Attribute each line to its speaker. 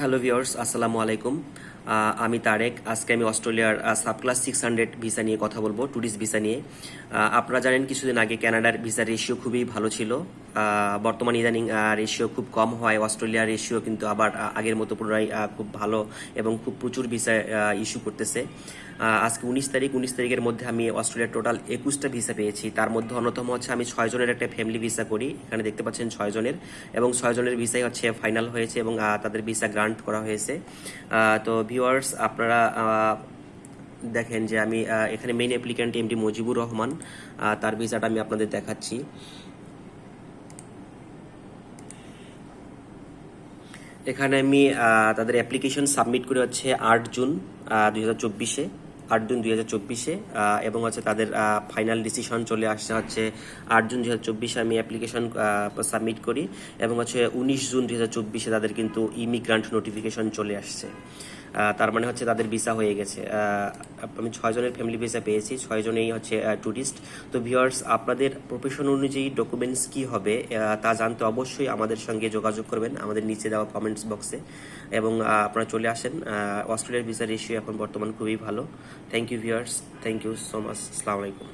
Speaker 1: Hello viewers, আসসালামু আলাইকুম। আমি তারেক। আজকে আমি অস্ট্রেলিয়ার সাব ক্লাস 600 ভিসা নিয়ে কথা বলবো, ট্যুরিস্ট ভিসা নিয়ে। আপনারা জানেন কিছুদিন আগে কানাডার ভিসা রেশিও খুবই ভালো ছিল। বর্তমান ইদানিং রেশিও খুব কম হয়, অস্ট্রেলিয়ার রেশিও কিন্তু আবার আগের মতো পুনরায় খুব ভালো এবং খুব প্রচুর ভিসা ইস্যু করতেছে। আজকে 19 তারিখের মধ্যে আমি অস্ট্রেলিয়ার টোটাল 21টা ভিসা পেয়েছি। তার মধ্যে অন্যতম হচ্ছে আমি 6 জনের একটা ফ্যামিলি ভিসা করি, এখানে দেখতে পাচ্ছেন 6 জনের, এবং 6 জনের ভিসাই হচ্ছে ফাইনাল হয়েছে এবং তাদের ভিসা গ্রান্ট করা হয়েছে। তো ভিউয়ার্স, আপনারা দেখেন যে আমি এখানে main applicant MD Mujibur Rahman, তার ভিসাটা আমি আপনাদের দেখাচ্ছি। এখানে আমি তাদের অ্যাপ্লিকেশন সাবমিট করে হচ্ছে 8 জুন 2024-এ, 8 জুন 2024-এ, এবং হচ্ছে তাদের ফাইনাল ডিসিশন চলে আসছে হচ্ছে 8 জুন 2024-এ আমি অ্যাপ্লিকেশন সাবমিট করি, এবং হচ্ছে 19 জুন 2024-এ তাদের কিন্তু ইমিগ্রান্ট নোটিফিকেশন চলে আসছে। তার মানে হচ্ছে তাদের ভিসা হয়ে গেছে। আমি 6 জনের ফ্যামিলি ভিসা পেয়েছি, 6 জনেই হচ্ছে ট্যুরিস্ট। তো ভিউয়ার্স, আপনাদের প্রফেশন অনুযায়ী ডকুমেন্টস কি হবে তা জানতে অবশ্যই আমাদের সঙ্গে যোগাযোগ করবেন আমাদের নিচে দেওয়া কমেন্টস বক্সে, এবং আপনারা চলে আসেন। অস্ট্রেলিয়ার ভিসা রেশিও এখন বর্তমান খুবই ভালো। Thank you viewers, thank you so much. আসসালামু আলাইকুম।